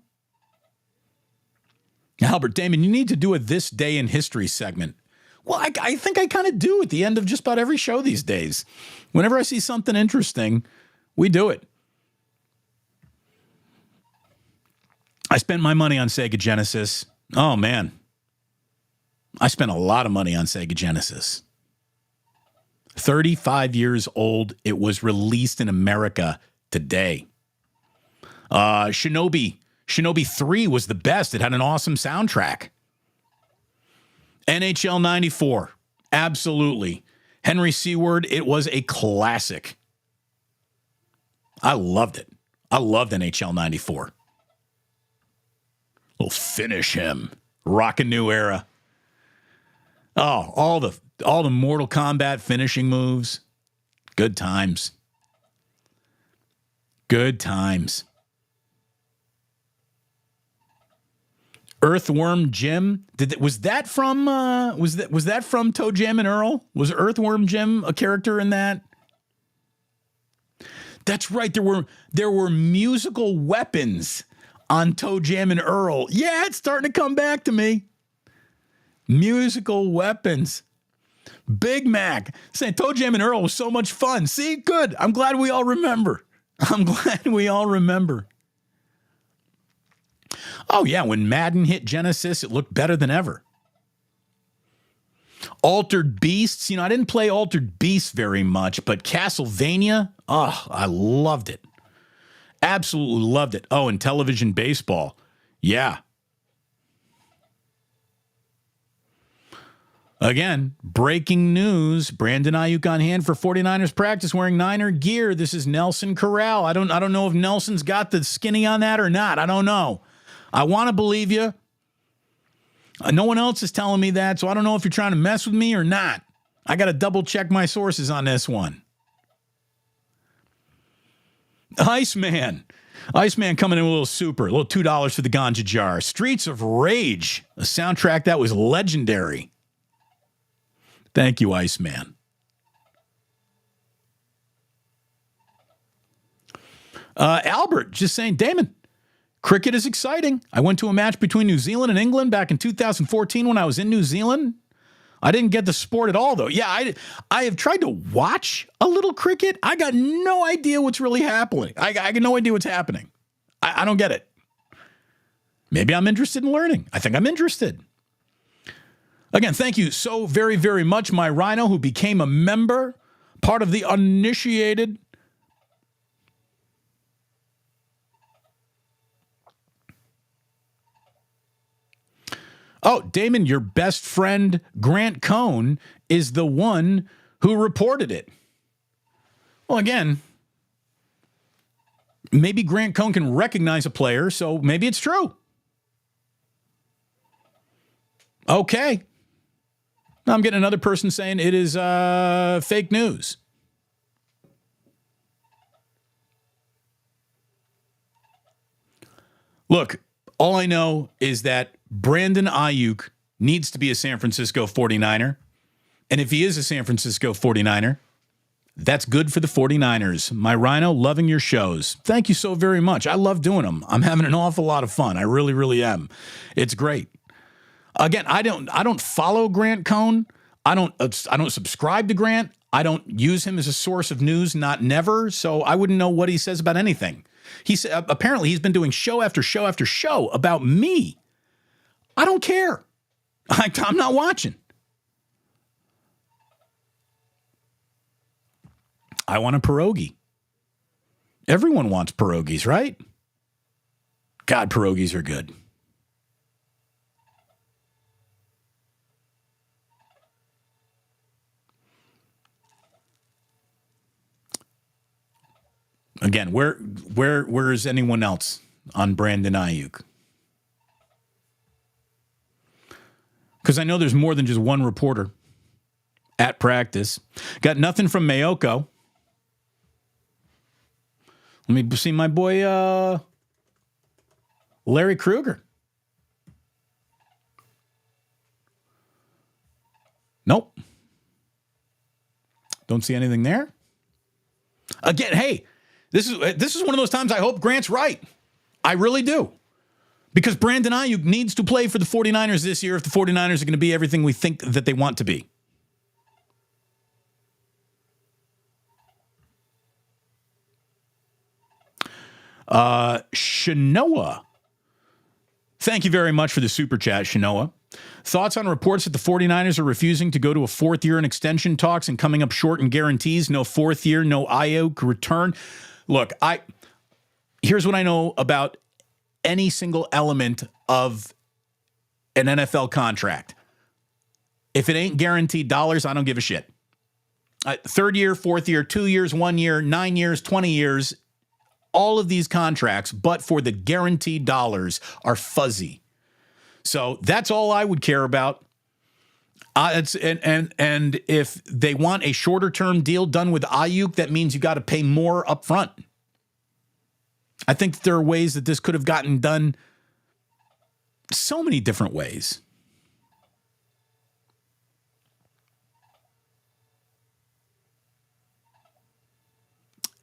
Speaker 1: Albert, Damon, you need to do a This Day in History segment. Well, I think I kind of do at the end of just about every show these days. Whenever I see something interesting, we do it. I spent my money on Sega Genesis. Oh, man. I spent a lot of money on Sega Genesis. 35 years old. It was released in America today. Shinobi 3 was the best. It had an awesome soundtrack. NHL 94. Absolutely. Henry Seward, it was a classic. I loved it. I loved NHL 94. We'll finish him. Rockin' new era. Oh, all the Mortal Kombat finishing moves. Good times. Good times. Earthworm Jim. Was that from Toe Jam and Earl? Was Earthworm Jim a character in that? That's right. There were musical weapons on Toe Jam and Earl. Yeah, it's starting to come back to me. Musical weapons. Big Mac saying Toe Jam and Earl was so much fun. See, good. I'm glad we all remember. Oh, yeah, when Madden hit Genesis, it looked better than ever. Altered Beasts. I didn't play Altered Beasts very much, but Castlevania, I loved it. Absolutely loved it. Oh, and television baseball. Yeah. Again, breaking news. Brandon Aiyuk on hand for 49ers practice wearing Niner gear. This is Nelson Corral. I don't know if Nelson's got the skinny on that or not. I don't know. I want to believe you. No one else is telling me that, so I don't know if you're trying to mess with me or not. I got to double check my sources on this one. Iceman coming in with a little super, a little $2 for the ganja jar. Streets of Rage, a soundtrack that was legendary. Thank you, Iceman. Albert just saying, Damon, cricket is exciting. I went to a match between New Zealand and England back in 2014 when I was in New Zealand. I didn't get the sport at all, though. Yeah, I have tried to watch a little cricket. I got no idea what's really happening. I got no idea what's happening. I don't get it. Maybe I'm interested in learning. I think I'm interested. Again, thank you so very, very much, my Rhino, who became a member, part of the uninitiated. Oh, Damon, your best friend, Grant Cohn, is the one who reported it. Well, again, maybe Grant Cohn can recognize a player, so maybe it's true. Okay. Now I'm getting another person saying it is fake news. Look, all I know is that Brandon Aiyuk needs to be a San Francisco 49er. And if he is a San Francisco 49er, that's good for the 49ers. My Rhino, loving your shows. Thank you so very much. I love doing them. I'm having an awful lot of fun. I really, really am. It's great. Again, I don't follow Grant Cohn. I don't subscribe to Grant. I don't use him as a source of news, not never. So I wouldn't know what he says about anything. Apparently he's been doing show after show after show about me. I don't care. I'm not watching. I want a pierogi. Everyone wants pierogies, right? God, pierogies are good. Again, where is anyone else on Brandon Aiyuk? Because I know there's more than just one reporter at practice. Got nothing from Mayoko. Let me see my boy Larry Krueger. Nope. Don't see anything there. Again, hey, this is one of those times I hope Grant's right. I really do. Because Brandon Aiyuk needs to play for the 49ers this year if the 49ers are going to be everything we think that they want to be. Shanoa. Thank you very much for the super chat, Shanoa. Thoughts on reports that the 49ers are refusing to go to a fourth year in extension talks and coming up short in guarantees? No fourth year, no Aiyuk return. Look, here's what I know about any single element of an NFL contract. If it ain't guaranteed dollars, I don't give a shit. Third year, fourth year, 2 years, 1 year, 9 years, 20 years, all of these contracts, but for the guaranteed dollars, are fuzzy. So that's all I would care about. And if they want a shorter term deal done with Aiyuk, that means you got to pay more up front. I think there are ways that this could have gotten done so many different ways.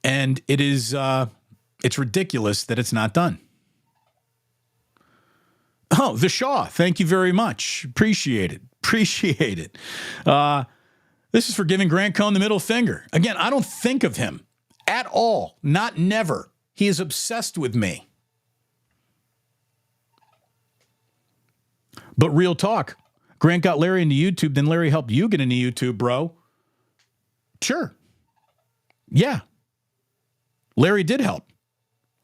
Speaker 1: And it's ridiculous that it's not done. Oh, the Shaw. Thank you very much. Appreciate it. Appreciate it. This is for giving Grant Cohn the middle finger. Again, I don't think of him at all. Not never. He is obsessed with me. But real talk. Grant got Larry into YouTube, then Larry helped you get into YouTube, bro. Sure. Yeah. Larry did help.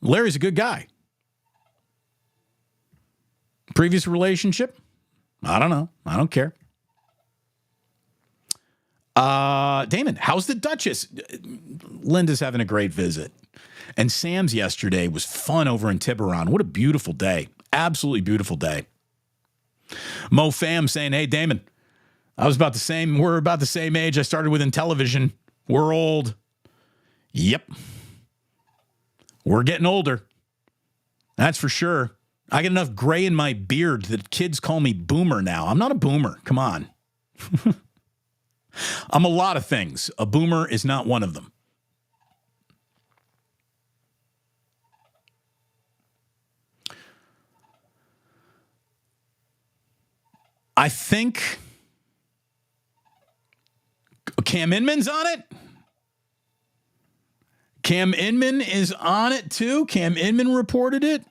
Speaker 1: Larry's a good guy. Previous relationship? I don't know. I don't care. Damon, how's the Duchess? Linda's having a great visit. And Sam's yesterday was fun over in Tiburon. What a beautiful day. Absolutely beautiful day. Mo Fam saying, hey, Damon, we're about the same age. I started with Intellivision. We're old. Yep. We're getting older. That's for sure. I get enough gray in my beard that kids call me boomer now. I'm not a boomer. Come on. I'm a lot of things. A boomer is not one of them. I think Cam Inman's on it. Cam Inman is on it too. Cam Inman reported it.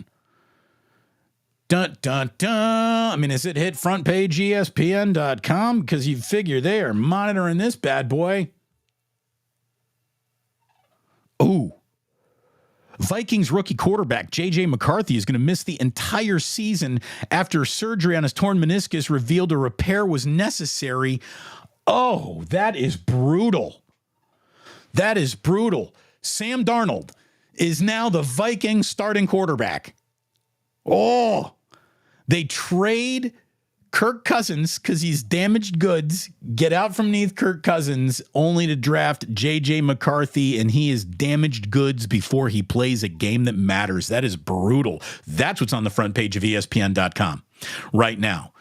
Speaker 1: Dun, dun, dun. I mean, has it hit front page ESPN.com? Because you figure they are monitoring this bad boy. Ooh. Vikings rookie quarterback J.J. McCarthy is going to miss the entire season after surgery on his torn meniscus revealed a repair was necessary. Oh, that is brutal. That is brutal. Sam Darnold is now the Vikings starting quarterback. Oh, they trade Kirk Cousins because he's damaged goods, get out from beneath Kirk Cousins, only to draft J.J. McCarthy, and he is damaged goods before he plays a game that matters. That is brutal. That's what's on the front page of ESPN.com right now.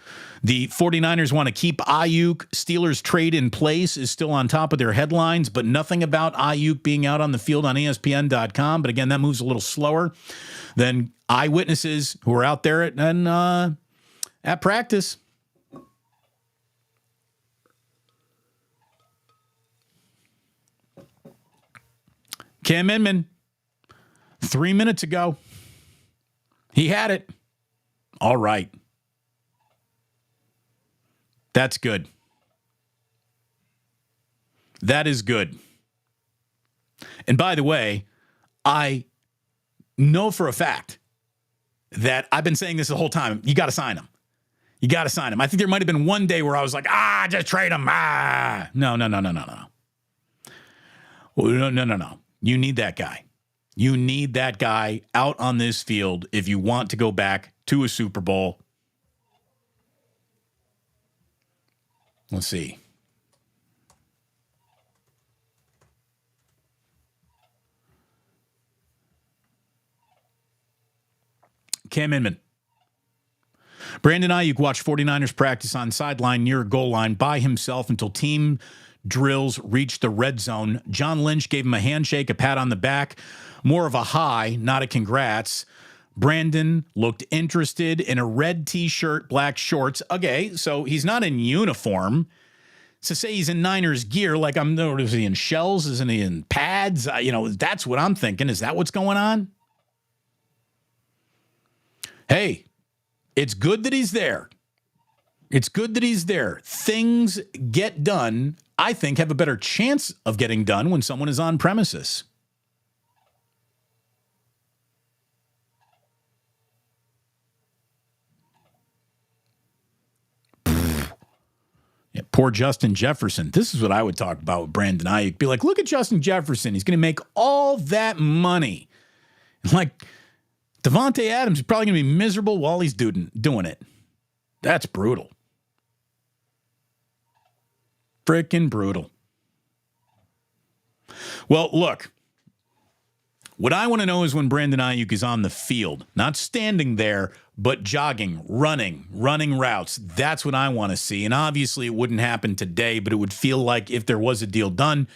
Speaker 1: The 49ers want to keep Aiyuk. Steelers trade in place is still on top of their headlines, but nothing about Aiyuk being out on the field on ESPN.com. But again, that moves a little slower than eyewitnesses who are out there at practice. Cam Inman, 3 minutes ago, he had it. All right. That's good. That is good. And by the way, I know for a fact that I've been saying this the whole time. You got to sign him. You got to sign him. I think there might have been one day where I was like, just trade him. No. No. You need that guy. You need that guy out on this field if you want to go back to a Super Bowl. Let's see. Cam Inman. Brandon Aiyuk watched 49ers practice on sideline near goal line by himself until team drills reached the red zone. John Lynch gave him a handshake, a pat on the back, more of a hi, not a congrats. Brandon looked interested in a red t-shirt, black shorts. Okay, so he's not in uniform. To say he's in Niners gear, like is he in shells? Isn't he in pads? That's what I'm thinking. Is that what's going on? Hey, it's good that he's there. It's good that he's there. Things get done, I think, have a better chance of getting done when someone is on premises. Yeah, poor Justin Jefferson. This is what I would talk about with Brandon Aiyuk. Be like, look at Justin Jefferson. He's going to make all that money. Like, Devontae Adams is probably going to be miserable while he's doing it. That's brutal. Freaking brutal. Well, look. What I want to know is when Brandon Aiyuk is on the field, not standing there, but jogging, running routes. That's what I want to see. And obviously it wouldn't happen today, but it would feel like if there was a deal done,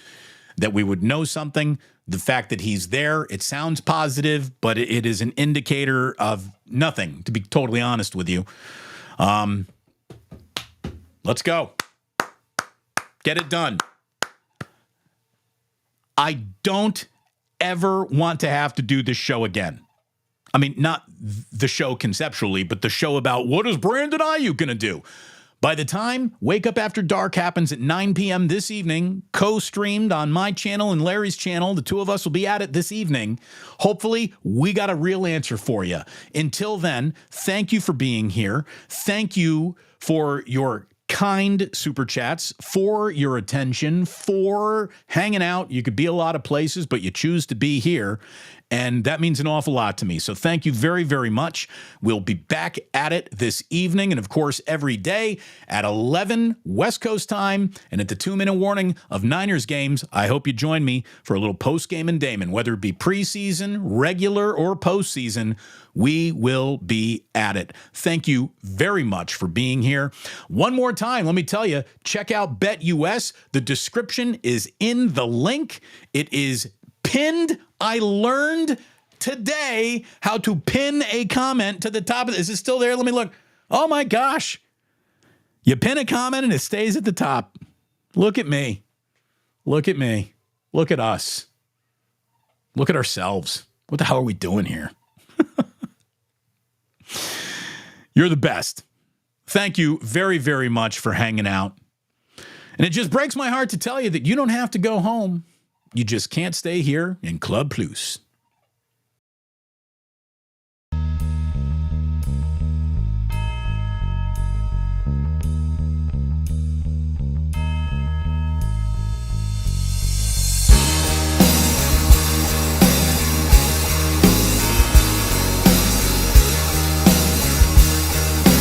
Speaker 1: that we would know something. The fact that he's there, it sounds positive, but it is an indicator of nothing, to be totally honest with you. Let's go. Get it done. I don't ever want to have to do this show again. I mean, not the show conceptually, but the show about what is Brandon Aiyuk going to do? By the time Wake Up After Dark happens at 9 p.m. this evening, co-streamed on my channel and Larry's channel, the two of us will be at it this evening. Hopefully, we got a real answer for you. Until then, thank you for being here. Thank you for your kind super chats, for your attention, for hanging out. You could be a lot of places, but you choose to be here. And that means an awful lot to me. So thank you very, very much. We'll be back at it this evening. And of course, every day at 11 West Coast time and at the 2-minute warning of Niners games. I hope you join me for a little post-game in Damon, whether it be preseason, regular, or postseason. We will be at it. Thank you very much for being here. One more time, let me tell you, check out BetUS. The description is in the link. It is pinned. I learned today how to pin a comment to the top of this. Is it still there? Let me look. Oh my gosh. You pin a comment and it stays at the top. Look at me. Look at me. Look at us. Look at ourselves. What the hell are we doing here? You're the best. Thank you very, very much for hanging out. And it just breaks my heart to tell you that you don't have to go home. You just can't stay here in Club Plus.